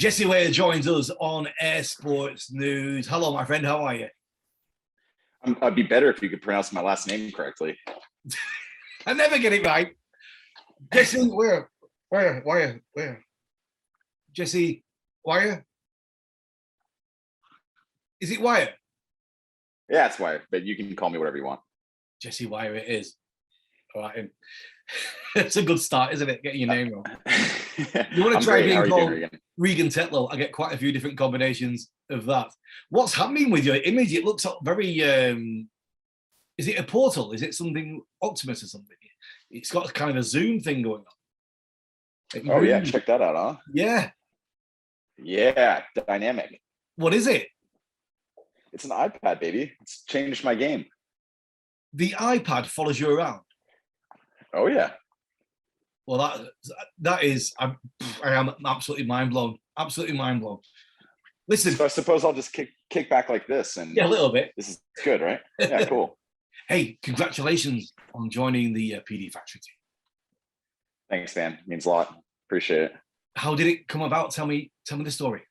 Jesse Weyher joins us on Air Sports News. Hello, my friend. How are you? I'd be better if you could pronounce my last name correctly. I never get it right. Jesse Weyher. Jesse Weyher? Is it Weyher? Yeah, it's Weyher, but you can call me whatever you want. Jesse Weyher it is. All right. It's a good start, isn't it? Getting your name wrong. You want to try being called Regan Tetlow? I get quite a few different combinations of that. What's happening with your image? It looks very. Is it a portal? Is it something Optimus or something? It's got kind of a zoom thing going on. Oh yeah, check that out, huh? Yeah. Yeah, dynamic. What is it? It's an iPad, baby. It's changed my game. The iPad follows you around. Oh yeah. Well, that is, I am absolutely mind blown. Absolutely mind blown. Listen, so I suppose I'll just kick back like this, and yeah, a little bit. This is good, right? Yeah, cool. Hey, congratulations on joining the PD Factory team. Thanks, man. Means a lot. Appreciate it. How did it come about? Tell me the story.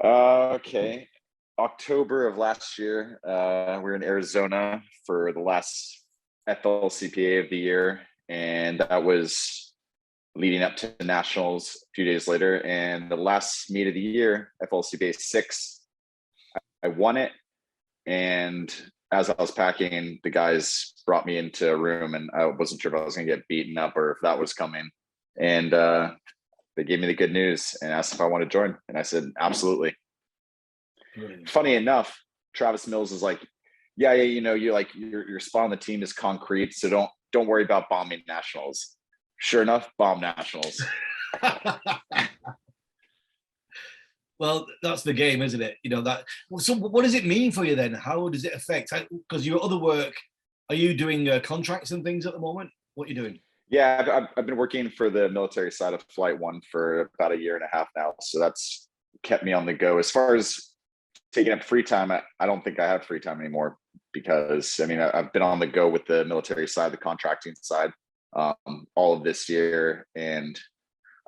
Okay. October of last year, we were in Arizona for the last FLCPA of the year, and that was leading up to the Nationals a few days later. And the last meet of the year, FLCPA 6, I won it. And as I was packing, the guys brought me into a room, and I wasn't sure if I was going to get beaten up or if that was coming. And they gave me the good news and asked if I want to join. And I said, absolutely. Funny enough, Travis Mills is like, yeah, you know, your spot on the team is concrete, so don't worry about bombing Nationals. Sure enough, bomb Nationals. Well, that's the game, isn't it? You know that. So, what does it mean for you then? How does it affect? Because your other work, are you doing contracts and things at the moment? What are you doing? Yeah, I've been working for the military side of Flight One for about 1.5 years now, so that's kept me on the go. As far as taking up free time, I don't think I have free time anymore, because I mean I've been on the go with the military side, the contracting side, all of this year, and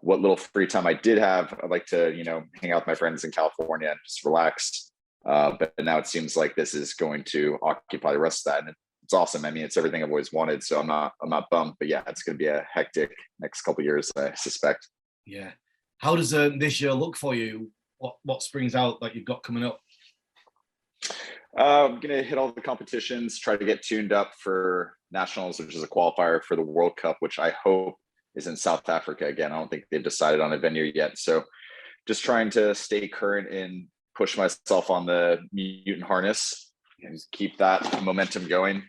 what little free time I did have, I'd like to hang out with my friends in California and just relax. But now it seems like this is going to occupy the rest of that, and it's awesome. I mean, it's everything I've always wanted, so I'm not bummed. But yeah, it's going to be a hectic next couple of years, I suspect. Yeah. How does this year look for you? What springs out that you've got coming up? I'm going to hit all the competitions, try to get tuned up for Nationals, which is a qualifier for the World Cup, which I hope is in South Africa again. I don't think they've decided on a venue yet. So just trying to stay current and push myself on the mutant harness and keep that momentum going.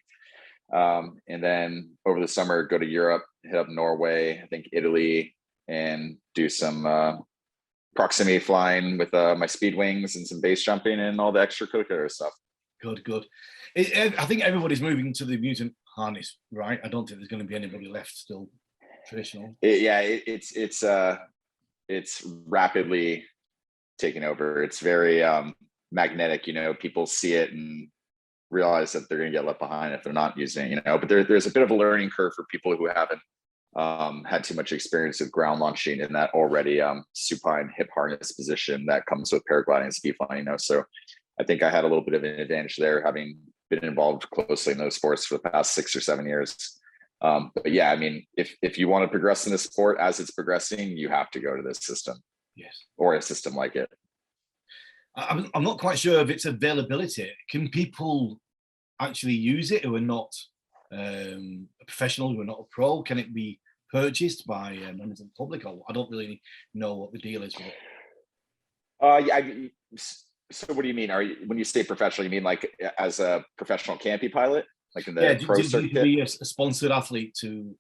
And then over the summer, go to Europe, hit up Norway, I think Italy, and do some proximity flying with my speed wings and some base jumping and all the extracurricular stuff. Good. I think everybody's moving to the mutant harness, right? I don't think there's going to be anybody left still traditional. It's rapidly taking over. It's very magnetic. People see it and realize that they're going to get left behind if they're not using it. But there's a bit of a learning curve for people who haven't had too much experience with ground launching in that already supine hip harness position that comes with paragliding and ski flying. So I think I had a little bit of an advantage there, having been involved closely in those sports for the past 6 or 7 years. But yeah, I mean, if you want to progress in the sport as it's progressing, you have to go to this system. Yes. Or a system like it. I'm not quite sure of its availability. Can people actually use it who are not a professional, who are not a pro? Can it be purchased by members of the public? Or I don't really know what the deal is with it. So what do you mean? When you say professional, you mean like as a professional campy pilot, like in the pro circuit? Do you be a sponsored athlete to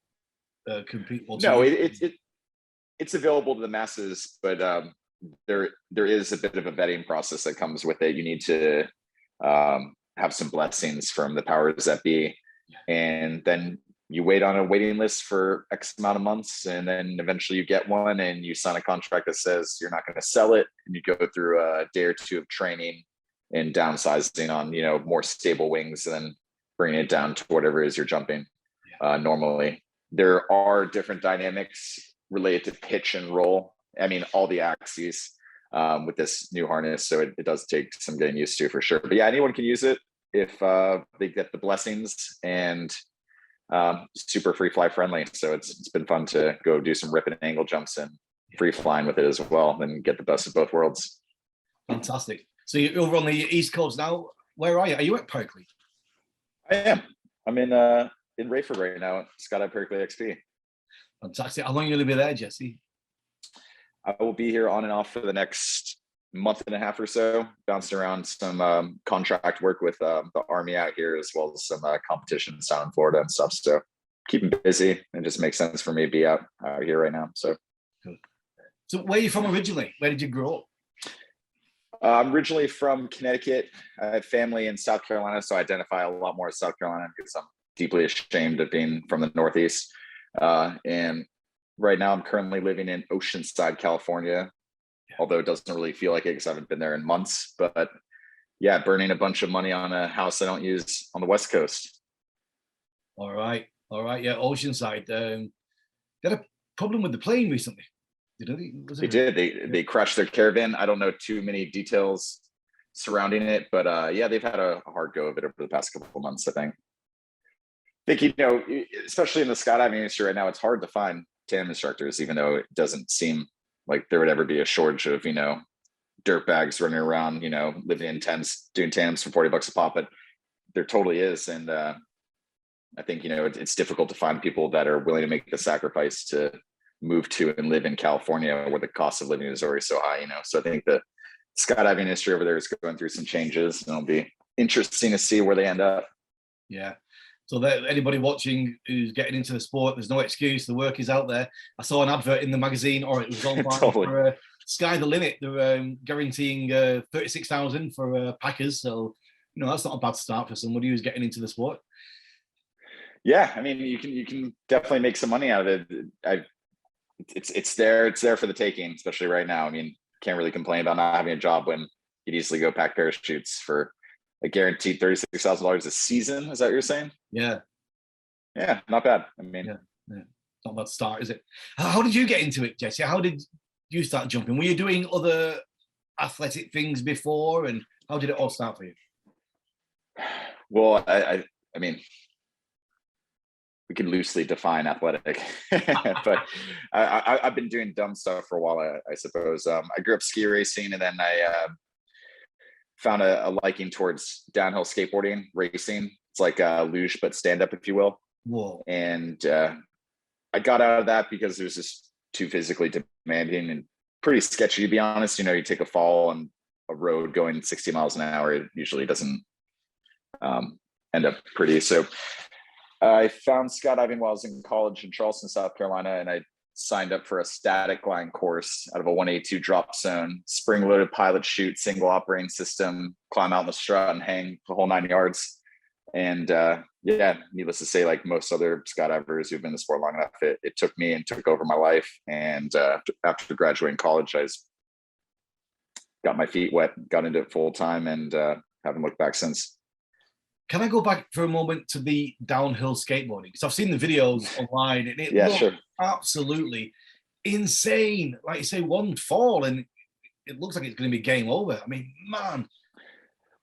compete? No, it's available to the masses, but there is a bit of a vetting process that comes with it. You need to have some blessings from the powers that be, and then you wait on a waiting list for X amount of months, and then eventually you get one and you sign a contract that says you're not going to sell it, and you go through a day or two of training and downsizing on more stable wings, and then bringing it down to whatever it is you're jumping. Normally there are different dynamics related to pitch and roll I mean, all the axes with this new harness. So it does take some getting used to for sure. But yeah, anyone can use it if they get the blessings, and super free fly friendly. So it's been fun to go do some rip and angle jumps and free flying with it as well, and get the best of both worlds. Fantastic. So you're over on the East Coast now. Where are you? Are you at Perkley? I am. I'm in Rayford right now at Skydive Perkley XP. Fantastic. How long are you going to be there, Jesse? I will be here on and off for the next month and a half or so, bouncing around some contract work with the Army out here, as well as some competitions down in Florida and stuff. So keeping busy, and just makes sense for me to be out here right now. So, good. So where are you from originally? Where did you grow up? I'm originally from Connecticut. I have family in South Carolina, so I identify a lot more as South Carolina because I'm deeply ashamed of being from the Northeast. And right now I'm currently living in Oceanside, California, although it doesn't really feel like it because I haven't been there in months. But yeah, burning a bunch of money on a house I don't use on the West Coast. All right. Yeah, Oceanside. They had a problem with the plane recently. They did. They crashed their Caravan. I don't know too many details surrounding it, but yeah, they've had a hard go of it over the past couple of months, I think. Especially in the skydiving industry right now, it's hard to find tandem instructors, even though it doesn't seem like there would ever be a shortage of, dirt bags running around, living in tents, doing tandems for $40 a pop, but there totally is. And I think, it's difficult to find people that are willing to make the sacrifice to move to and live in California, where the cost of living is already so high, So I think the skydiving industry over there is going through some changes, and it'll be interesting to see where they end up. Yeah. So that anybody watching who's getting into the sport, there's no excuse. The work is out there. I saw an advert in the magazine, or it was online totally. For Sky the Limit. They're guaranteeing 36,000 for Packers. So that's not a bad start for somebody who's getting into the sport. Yeah, I mean, you can definitely make some money out of it. It's there for the taking, especially right now. I mean, can't really complain about not having a job when you'd easily go pack parachutes for a guaranteed $36,000 a season. Is that what you're saying? Yeah, not bad. I mean, yeah. Not a bad start, is it? How did you get into it, Jesse? How did you start jumping? Were you doing other athletic things before, and how did it all start for you? Well, I mean, we could loosely define athletic, but I've been doing dumb stuff for a while, I suppose. I grew up ski racing, and then I found a liking towards downhill skateboarding racing. It's like luge, but stand up, if you will. Whoa. And I got out of that because it was just too physically demanding and pretty sketchy, to be honest. You take a fall on a road going 60 miles an hour, it usually doesn't end up pretty. So I found skydiving while I was in college in Charleston, South Carolina, and I signed up for a static glide course out of a 182 drop zone, spring-loaded pilot chute, single operating system, climb out in the strut and hang the whole 9 yards. And yeah, needless to say, like most other skydivers who've been in the sport long enough, it took me and took over my life. And after graduating college, I got my feet wet, got into it full time, and haven't looked back since. Can I go back for a moment to the downhill skateboarding? Because I've seen the videos online, and it looks absolutely insane. Like you say, one fall and it looks like it's going to be game over. I mean, man.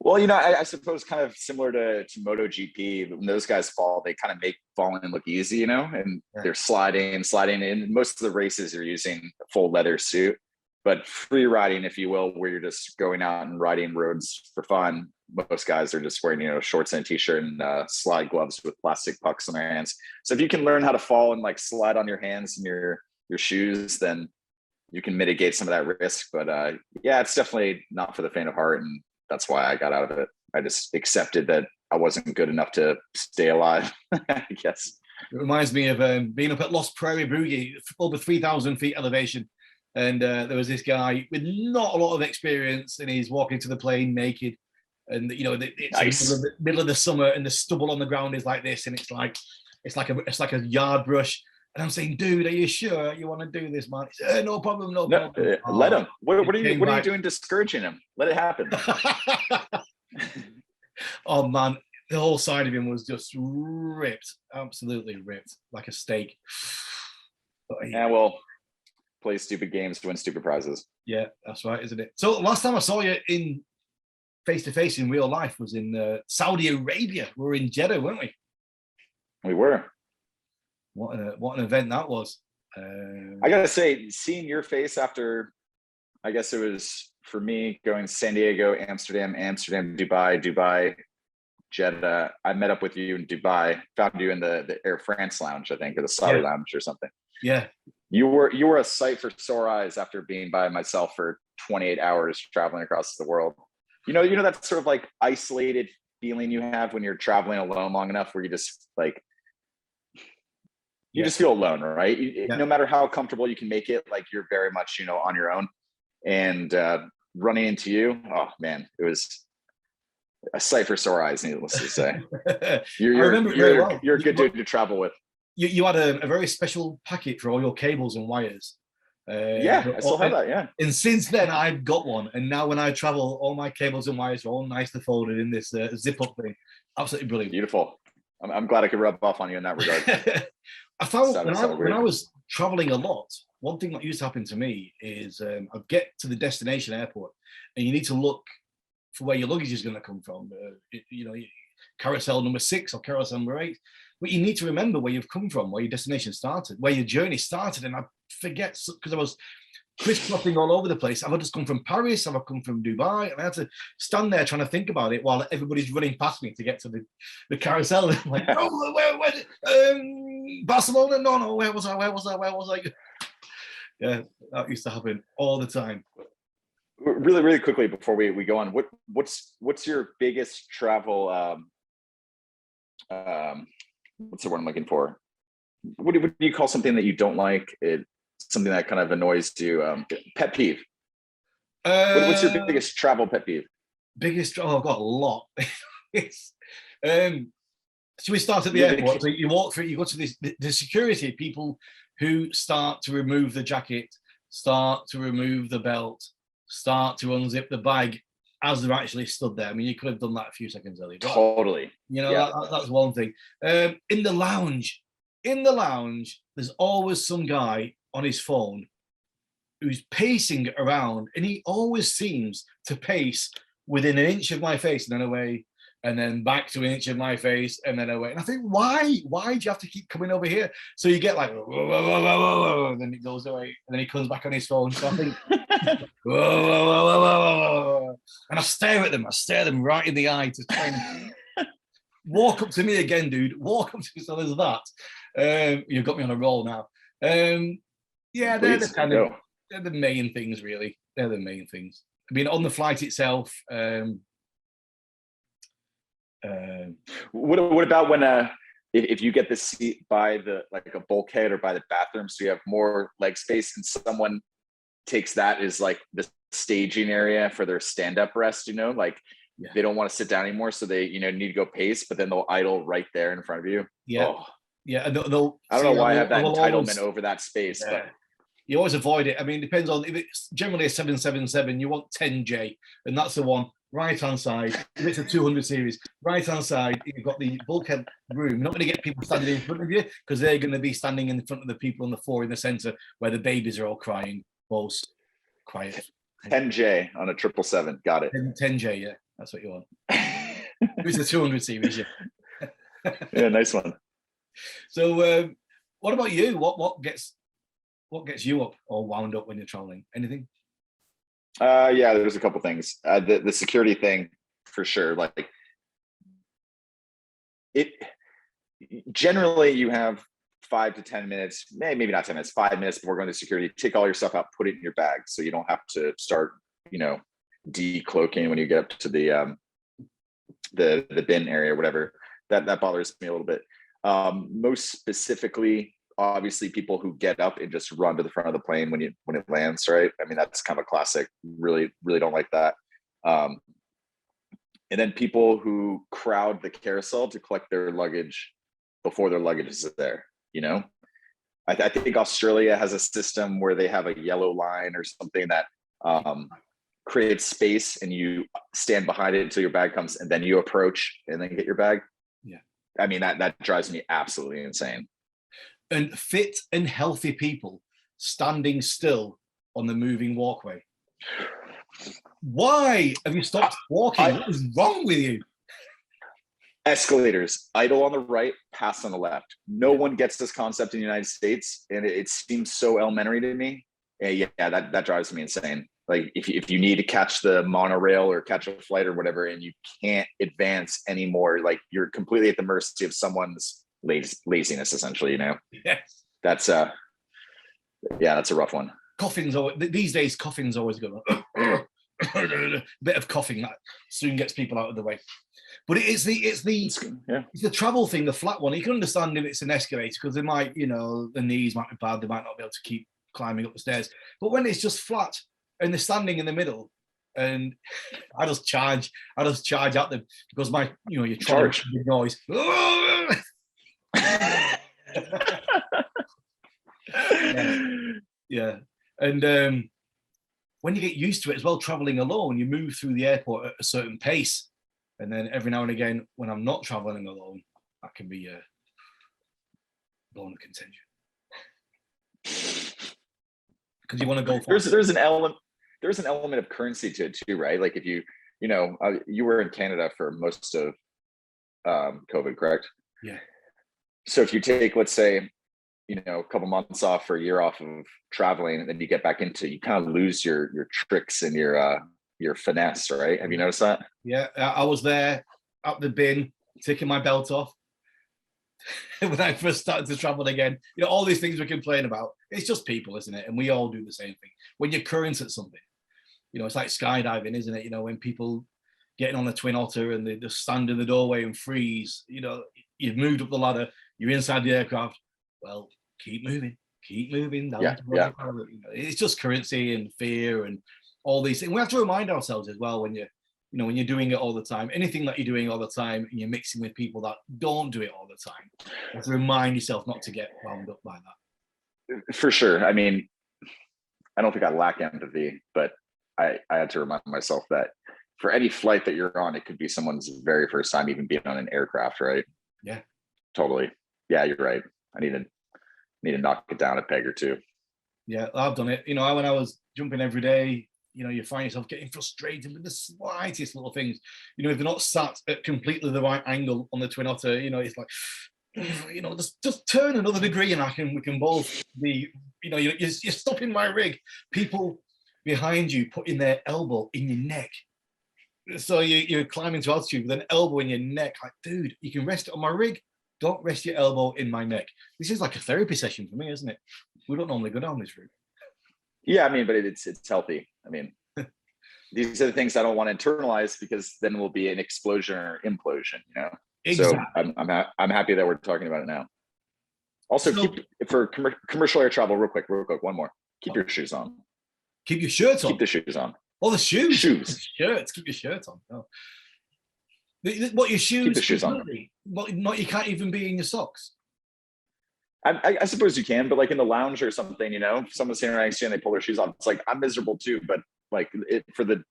Well, I suppose kind of similar to MotoGP, when those guys fall, they kind of make falling look easy, and they're sliding. And most of the races are using a full leather suit, but free riding, if you will, where you're just going out and riding roads for fun, most guys are just wearing, shorts and a t-shirt and slide gloves with plastic pucks on their hands. So if you can learn how to fall and like slide on your hands and your shoes, then you can mitigate some of that risk. But yeah, it's definitely not for the faint of heart. And that's why I got out of it. I just accepted that I wasn't good enough to stay alive, I guess. It reminds me of being up at Lost Prairie Boogie, over 3,000 feet elevation. And there was this guy with not a lot of experience, and he's walking to the plane naked. And it's nice. Middle of the summer, and the stubble on the ground is like this, and it's like a yard brush. And I'm saying, dude, are you sure you want to do this, man? He said, no problem. Let him. What are you doing discouraging him? Let it happen. Oh man, the whole side of him was just ripped, absolutely ripped, like a steak. Yeah, well, play stupid games to win stupid prizes. Yeah, that's right, isn't it? So last time I saw you in face to face in real life was in Saudi Arabia. We were in Jeddah, weren't we? We were. What an event that was. I gotta say, seeing your face after, I guess it was for me going to San Diego, Amsterdam, Dubai, Jeddah. I met up with you in Dubai, found you in the Air France lounge, I think, or the Saudi lounge or something. Yeah. You were a sight for sore eyes after being by myself for 28 hours traveling across the world. You know that sort of like isolated feeling you have when you're traveling alone long enough, where you just like you just feel alone, right? No matter how comfortable you can make it, like you're very much on your own. And running into you, oh man, it was a sight for sore eyes, needless to say. You're a good dude to travel with. You had a very special packet for all your cables and wires. I still have that, yeah. And since then, I've got one. And now when I travel, all my cables and wires are all nicely folded in this zip-up thing. Absolutely brilliant. Beautiful. I'm glad I could rub off on you in that regard. I found when I was traveling a lot, one thing that used to happen to me is I'd get to the destination airport and you need to look for where your luggage is going to come from. Carousel number 6 or carousel number 8. But you need to remember where you've come from, where your destination started, where your journey started. And I forget because I was crisscrossing all over the place. Have I just come from Paris? Have I come from Dubai? And I had to stand there trying to think about it while everybody's running past me to get to the carousel. I'm like, oh, where Barcelona? No, where was I? Yeah, that used to happen all the time. Really, really quickly before we go on, what's your biggest travel? What's the word I'm looking for? What do you call something that you don't like? Something that kind of annoys you. Pet peeve. What's your biggest travel pet peeve? I've got a lot. So we start at the airport. So you walk through. You go to the security people who start to remove the jacket, start to remove the belt, start to unzip the bag as they're actually stood there. I mean, you could have done that a few seconds earlier. Totally. That's one thing. In the lounge, there's always some guy on his phone who's pacing around, and he always seems to pace within an inch of my face and then away, and then back to an inch of my face and then away. And I think, why do you have to keep coming over here? So you get like, whoa, whoa, whoa, whoa, whoa, and then it goes away, and then he comes back on his phone. So I think, whoa, whoa, whoa, whoa, whoa, whoa. And I stare them right in the eye to try and walk up to me again, dude. Walk up to me. So there's that. You've got me on a roll now. They're the main things, really. They're the main things. I mean, on the flight itself. What about when if you get the seat by a bulkhead or by the bathroom, so you have more leg space, and someone takes that as like the staging area for their stand-up rest, they don't want to sit down anymore, so they need to go pace, but then they'll idle right there in front of you. Yeah. Oh. Yeah, I don't know why I have that entitlement over that space, but you always avoid it. I mean, it depends on if it's generally a 777, you want 10J, and that's the one right hand side. If it's a 200 series, right hand side, you've got the bulkhead room. You're not going to get people standing in front of you because they're going to be standing in front of the people on the floor in the center where the babies are all crying. Both quiet. 10J on a 777. Got it. 10J, yeah, that's what you want. It's a 200 series, yeah. Yeah, nice one. So, what about you? What gets you up or wound up when you're traveling? Anything? There's a couple things. The security thing, for sure. Like it. Generally, you have 5 to 10 minutes, maybe not 10 minutes, 5 minutes before going to security. Take all your stuff out, put it in your bag, so you don't have to start, decloaking when you get up to the bin area or whatever. That bothers me a little bit. Most specifically, obviously, people who get up and just run to the front of the plane when it lands, right? I mean, that's kind of a classic. Really, really don't like that. And then people who crowd the carousel to collect their luggage before their luggage is there. I think Australia has a system where they have a yellow line or something that creates space, and you stand behind it until your bag comes, and then you approach and then get your bag. Yeah. I mean, that drives me absolutely insane. And fit and healthy people standing still on the moving walkway. Why have you stopped walking? What is wrong with you? Escalators, idle on the right, pass on the left. No one gets this concept in the United States, and it seems so elementary to me. Yeah, that drives me insane. Like if you need to catch the monorail or catch a flight or whatever, and you can't advance anymore, like you're completely at the mercy of someone's laziness, essentially. You know, Yes. That's a rough one. Coughing's always, these days. Coughing's always good. A bit of coughing that soon gets people out of the way. But it's the travel thing, the flat one. You can understand if it's an escalator because they might, the knees might be bad. They might not be able to keep climbing up the stairs. But when it's just flat and they're standing in the middle, and I just charge at them because you're trying to make noise. Yeah. And when you get used to it as well, traveling alone, you move through the airport at a certain pace. And then every now and again, when I'm not traveling alone, that can be a bone of contention. Because you want to go for there's an element of currency to it too, right? Like if you were in Canada for most of COVID, correct? Yeah. So if you take, let's say, a couple months off or a year off of traveling, and then you get back into, you kind of lose your tricks and your finesse, right? Have you noticed that? Yeah, I was there at the bin, taking my belt off when I first started to travel again. All these things we complain about. It's just people, isn't it? And we all do the same thing. When you're current at something, it's like skydiving, isn't it? When people getting on a Twin Otter and they just stand in the doorway and freeze, you've moved up the ladder, you're inside the aircraft. Well, keep moving. Yeah. It's just currency and fear and all these things. We have to remind ourselves as well when you're doing it all the time, anything that you're doing all the time, and you're mixing with people that don't do it all the time. You have to remind yourself not to get wound up by that. For sure. I mean, I don't think I lack empathy, but I had to remind myself that for any flight that you're on, it could be someone's very first time even being on an aircraft, right? Yeah. Totally. Yeah, you're right. I need to knock it down a peg or two. Yeah, I've done it. When I was jumping every day, you find yourself getting frustrated with the slightest little things. If they're not sat at completely the right angle on the Twin Otter, it's like, just turn another degree and we can both be, you're stopping my rig. People behind you putting their elbow in your neck. So you're climbing to altitude with an elbow in your neck. Like, dude, you can rest it on my rig. Don't rest your elbow in my neck. This is like a therapy session for me, isn't it? We don't normally go down this route. Yeah, I mean, but it's healthy. I mean, these are the things I don't want to internalize because then we'll be an explosion or implosion, Exactly. So I'm happy that we're talking about it now. Also, keep for commercial air travel, real quick, one more. Keep your shoes on. Keep your shirts on. Keep the shoes on. Oh, the shoes. Shirts. Keep your shirt on. Oh. What your shoes? Keep the shoes on. You can't even be in your socks. I suppose you can, but like in the lounge or something, if someone's sitting right next to you and they pull their shoes off, it's like I'm miserable too. But like for the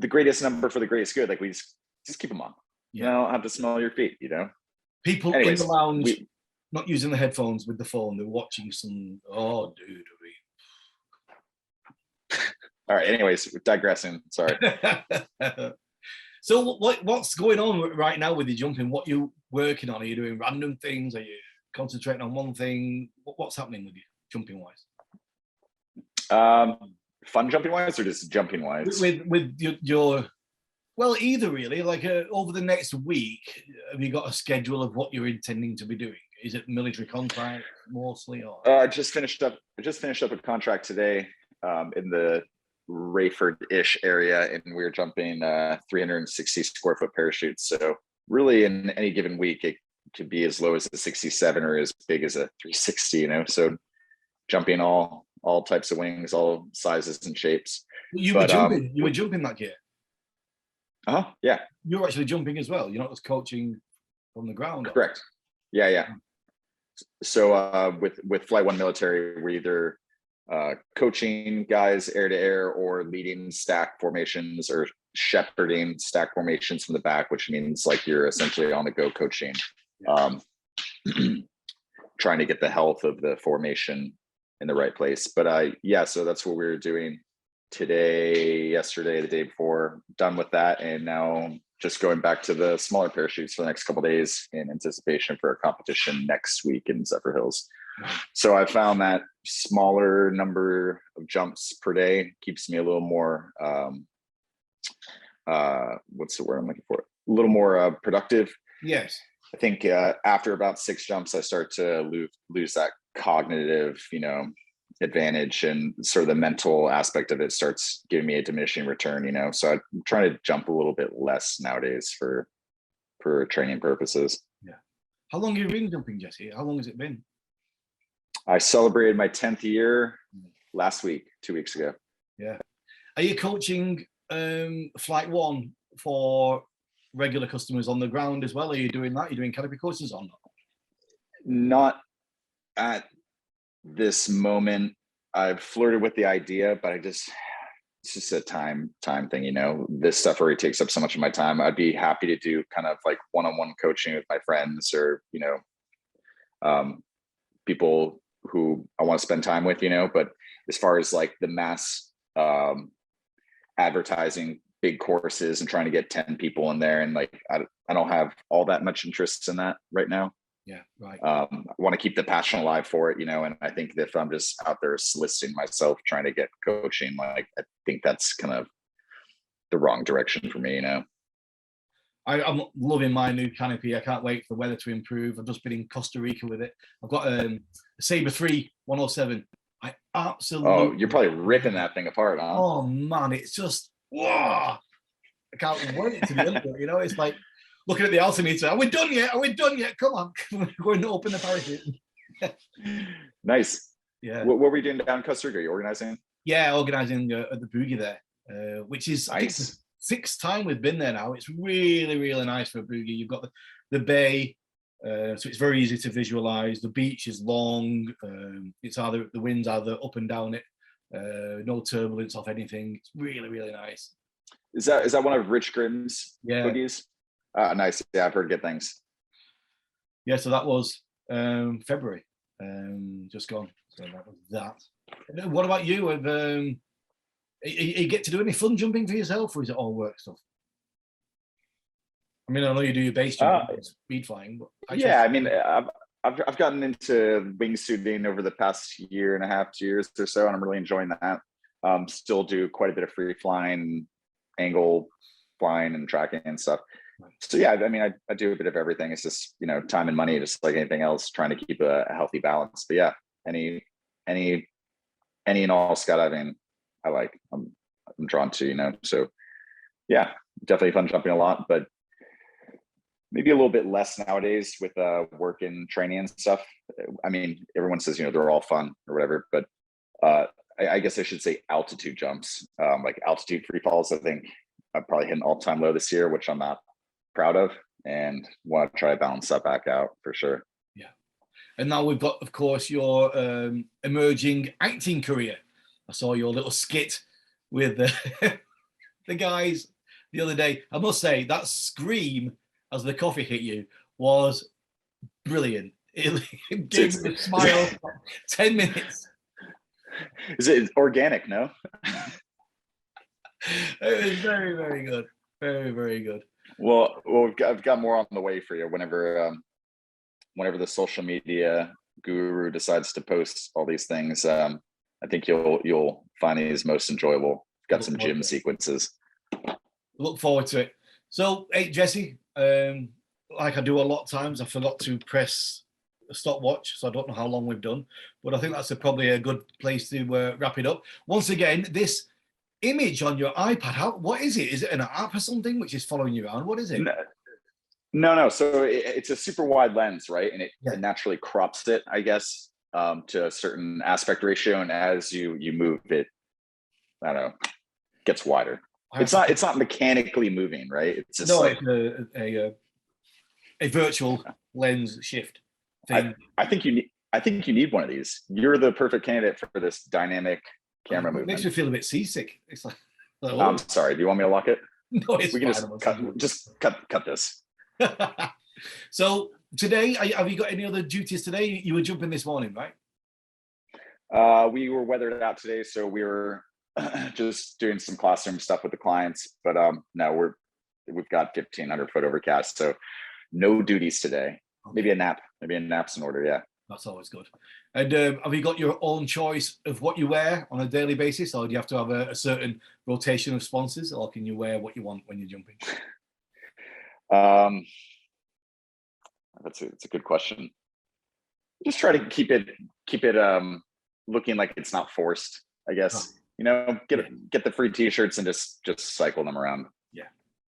greatest number for the greatest good, like we just keep them on. Yeah. I don't have to smell your feet, People in the lounge not using the headphones with the phone, they're watching some. Oh, dude. All right. Anyways, we're digressing. Sorry. So what's going on right now with your jumping? What are you working on? Are you doing random things? Are you concentrating on one thing? What's happening with you jumping wise? Fun jumping wise or just jumping wise? With your well, either really. Like over the next week, have you got a schedule of what you're intending to be doing? Is it military contract mostly, or? I just finished up a contract today in the Rayford-ish area, and we were jumping 360 square foot parachutes. So really, in any given week, it could be as low as a 67 or as big as a 360. So jumping all types of wings, all sizes and shapes. You were jumping that year. Yeah. You're actually jumping as well. You're not just coaching from the ground. Correct. Yeah. So with Flight One Military, we're either coaching guys air to air or leading stack formations or shepherding stack formations from the back, which means like you're essentially on the go coaching, trying to get the health of the formation in the right place. But yeah, so that's what we were doing today, yesterday, the day before, done with that. And now just going back to the smaller parachutes for the next couple of days in anticipation for a competition next week in Zephyr Hills. So I found that smaller number of jumps per day keeps me a little more, what's the word I'm looking for? A little more productive. Yes. I think after about 6 jumps, I start to lose that cognitive, advantage, and sort of the mental aspect of it starts giving me a diminishing return, so I'm trying to jump a little bit less nowadays for training purposes. Yeah. How long have you been jumping, Jesse? How long has it been? I celebrated my 10th year last week, 2 weeks ago. Yeah. Are you coaching Flight One for regular customers on the ground as well? Are you doing that? Are you doing canopy courses or not? Not at this moment. I've flirted with the idea, but it's just a time thing. This stuff already takes up so much of my time. I'd be happy to do kind of like one-on-one coaching with my friends, or people who I want to spend time with, but as far as like the mass advertising big courses and trying to get 10 people in there, and like I don't have all that much interest in that right now. Yeah, right. I want to keep the passion alive for it, and I think that if I'm just out there soliciting myself trying to get coaching, like I think that's kind of the wrong direction for me. I'm loving my new canopy. I can't wait for the weather to improve. I've just been in Costa Rica with it. I've got a Sabre 3 107. I absolutely. Oh, you're probably ripping that thing apart, huh? Oh man, it's just whoa! I can't wait to be under it. It's like looking at the altimeter. Are we done yet? Are we done yet? Come on, we're going to open the parachute. Nice. Yeah. What were we doing down in Costa Rica? Are you organizing? Yeah, organizing at the Boogie there, which is nice. 6th time we've been there now. It's really, really nice for a boogie. You've got the bay, so it's very easy to visualize. The beach is long. It's either the wind's either up and down it. No turbulence off anything. It's really, really nice. Is that one of Rich Grimm's boogies? Nice. Yeah, I've heard good things. Yeah, so that was February, just gone. So that was that. What about you? You get to do any fun jumping for yourself, or is it all work stuff? I mean, I know you do your base jumping, speed flying, but I mean, I've gotten into wingsuiting over the past 1.5 years, 2 years or so, and I'm really enjoying that. Still do quite a bit of free flying, angle flying, and tracking and stuff. So yeah, I mean, I do a bit of everything. It's just time and money, just like anything else, trying to keep a healthy balance. But yeah, any and all skydiving I like. I'm drawn to, so yeah, definitely fun jumping a lot, but maybe a little bit less nowadays with work and training and stuff. I mean, everyone says they're all fun or whatever, but I guess I should say altitude jumps, like altitude free falls. I think I've probably hit an all-time low this year, which I'm not proud of, and want to try to balance that back out for sure. Yeah. And now we've got, of course, your emerging acting career. I saw your little skit with the guys the other day. I must say that scream as the coffee hit you was brilliant. It gave me a smile for 10 minutes. Is it organic? No. It was very, very good. Very, very good. Well, I've got more on the way for you whenever the social media guru decides to post all these things. I think you'll find these most enjoyable. Got some gym sequences. Look forward to it. So, hey, Jesse, like I do a lot of times, I forgot to press a stopwatch, so I don't know how long we've done, but I think that's probably a good place to wrap it up. Once again, this image on your iPad, what is it? Is it an app or something which is following you around? What is it? No. So it's a super wide lens, right? And it naturally crops it, I guess, to a certain aspect ratio, and as you move it, I don't know, gets wider. It's not mechanically moving, right? It's just it's a virtual lens shift thing. I think you need one of these. You're the perfect candidate for this dynamic camera movement. It makes me feel a bit seasick. It's like I'm sorry. Do you want me to lock it? No, it's we can fine. just cut this. So today, have you got any other duties today? You were jumping this morning, right? We were weathered out today, so we were just doing some classroom stuff with the clients. But no, we've got 1,500 foot overcast, so no duties today. Okay. Maybe a nap. Maybe a nap's in order. Yeah. That's always good. And have you got your own choice of what you wear on a daily basis, or do you have to have a certain rotation of sponsors, or can you wear what you want when you're jumping? That's a good question. Just try to keep it looking like it's not forced, I guess. You know, get the free t-shirts and just cycle them around. Yeah.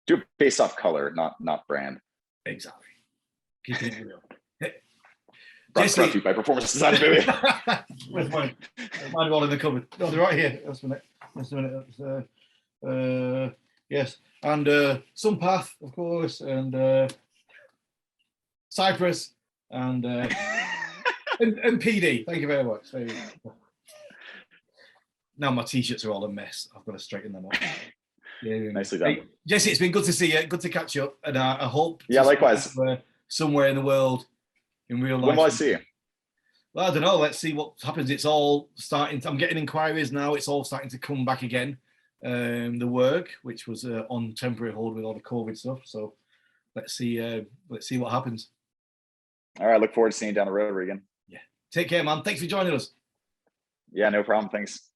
Do it based off color, not brand. Exactly. Keeping it real. Brought to you by Performance Design, baby. Where's mine? Mine are all in the cupboard. No, they're right here. Just a minute. Yes. And Sunpath, of course, and Cypress, and PD. Thank you very much. Now my t-shirts are all a mess. I've got to straighten them up. Yeah. Nicely done. Hey, Jesse, it's been good to see you. Good to catch up. And I hope. Yeah, likewise. Somewhere in the world, in real life. When will I see you? Well, I don't know. Let's see what happens. It's all starting. I'm getting inquiries now. It's all starting to come back again. The work, which was on temporary hold with all the COVID stuff. So let's see what happens. All right. Look forward to seeing you down the road again. Yeah. Take care, man. Thanks for joining us. Yeah, no problem. Thanks.